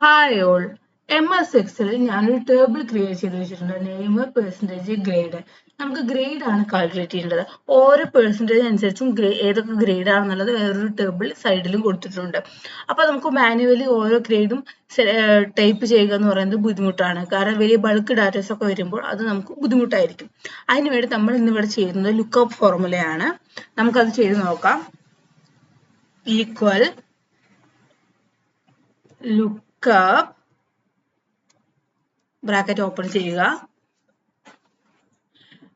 Hi all. MS എക്സലിൽ ഞാനൊരു table create ചെയ്ത് വെച്ചിട്ടുണ്ട്. Name, percentage, grade. നമുക്ക് ഗ്രേഡ് ആണ് കാൽക്കുലേറ്റ് ചെയ്യേണ്ടത്. ഓരോ പെർസെൻറ്റേജ് അനുസരിച്ചും ഏതൊക്കെ ഗ്രേഡ് ആണെന്നുള്ളത് വേറൊരു ടേബിൾ സൈഡിലും കൊടുത്തിട്ടുണ്ട്. അപ്പോൾ നമുക്ക് മാനുവലി ഓരോ ഗ്രേഡും ടൈപ്പ് ചെയ്യുക എന്ന് പറയുന്നത് ബുദ്ധിമുട്ടാണ്. കാരണം വലിയ ബൾക്ക് ഡാറ്റാസ് ഒക്കെ വരുമ്പോൾ അത് നമുക്ക് ബുദ്ധിമുട്ടായിരിക്കും. അതിനുവേണ്ടി നമ്മൾ ഇന്നിവിടെ ചെയ്യുന്നത് ലുക്കപ്പ് ഫോർമുലയാണ്. നമുക്കത് ചെയ്ത് നോക്കാം. ഈക്വൽ ലുക്കപ്പ് ബ്രാക്കറ്റ് ഓപ്പൺ ചെയ്യുക.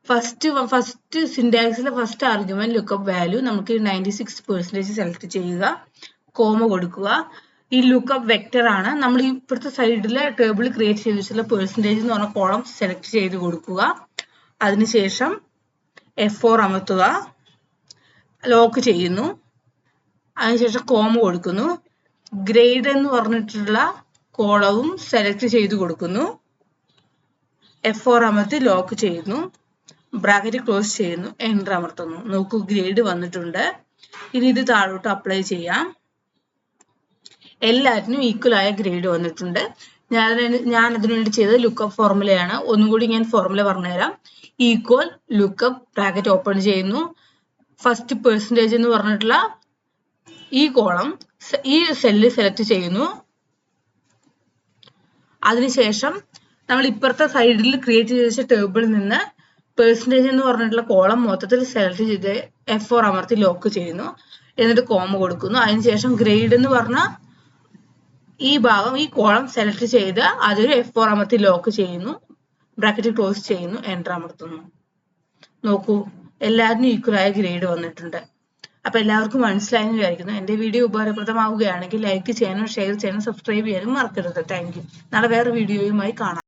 ഫസ്റ്റ് സിൻടാക്സിലെ ഫസ്റ്റ് ആർഗ്യുമെന്റ് ലുക്കപ്പ് വാല്യൂ നമുക്ക് 96% സെലക്ട് ചെയ്യുക. കോമ കൊടുക്കുക. ഈ ലുക്കപ്പ് വെക്ടർ ആണ്. നമ്മൾ ഇപ്പോഴത്തെ സൈഡിലെ ടേബിൾ ക്രിയേറ്റ് ചെയ്ത് വെച്ചിട്ടുള്ള പെർസെൻറ്റേജ് എന്ന് പറഞ്ഞ കോളം സെലക്ട് ചെയ്ത് കൊടുക്കുക. അതിനുശേഷം F4 അമർത്തുക. ലോക്ക് ചെയ്യുന്നു. അതിനുശേഷം കോമ കൊടുക്കുന്നു. ഗ്രേഡ് എന്ന് പറഞ്ഞിട്ടുള്ള കോളവും സെലക്ട് ചെയ്ത് കൊടുക്കുന്നു. F4 അമർത്തി ലോക്ക് ചെയ്യുന്നു. ബ്രാക്കറ്റ് ക്ലോസ് ചെയ്യുന്നു. എൻ്റർ അമർത്തുന്നു. നോക്കൂ, ഗ്രേഡ് വന്നിട്ടുണ്ട്. ഇനി ഇത് താഴോട്ട് അപ്ലൈ ചെയ്യാം. എല്ലാറ്റിനും ഈക്വൽ ആയ ഗ്രേഡ് വന്നിട്ടുണ്ട്. ഞാൻ അതിനുവേണ്ടി ചെയ്തത് ലുക്കപ്പ് ഫോർമുലയാണ്. ഒന്നുകൂടി ഞാൻ ഫോർമുല പറഞ്ഞുതരാം. ഈക്വൽ ലുക്കപ്പ് ബ്രാക്കറ്റ് ഓപ്പൺ ചെയ്യുന്നു. ഫസ്റ്റ് പെർസെൻറ്റേജ് എന്ന് പറഞ്ഞിട്ടുള്ള ഈ കോളം ഈ സെല്ല് സെലക്ട് ചെയ്യുന്നു. അതിനുശേഷം നമ്മൾ ഇപ്പുറത്തെ സൈഡിൽ ക്രിയേറ്റ് ചെയ്ത വെച്ച ടേബിളിൽ നിന്ന് പെർസെൻറ്റേജ് എന്ന് പറഞ്ഞിട്ടുള്ള കോളം മൊത്തത്തിൽ സെലക്ട് ചെയ്ത് F4 അമർത്തി ലോക്ക് ചെയ്യുന്നു. എന്നിട്ട് കോമ കൊടുക്കുന്നു. അതിനുശേഷം ഗ്രേഡ് എന്ന് പറഞ്ഞ ഈ ഭാഗം ഈ കോളം സെലക്ട് ചെയ്ത് അതൊരു F4 അമർത്തി ലോക്ക് ചെയ്യുന്നു. ബ്രാക്കറ്റ് ക്ലോസ് ചെയ്യുന്നു. എൻ്റർ അമർത്തുന്നു. നോക്കൂ, എല്ലാത്തിനും ഈക്വൽ ആയ ഗ്രേഡ് വന്നിട്ടുണ്ട്. അപ്പൊ എല്ലാവർക്കും മനസ്സിലായെന്ന് വിചാരിക്കുന്നു. എന്റെ വീഡിയോ ഉപകാരപ്രദമാവുകയാണെങ്കിൽ ലൈക്ക് ചെയ്യാനും ഷെയർ ചെയ്യാനും സബ്സ്ക്രൈബ് ചെയ്യാനും മറക്കരുത്. Thank you. നാളെ വേറെ വീഡിയോയുമായി കാണാം.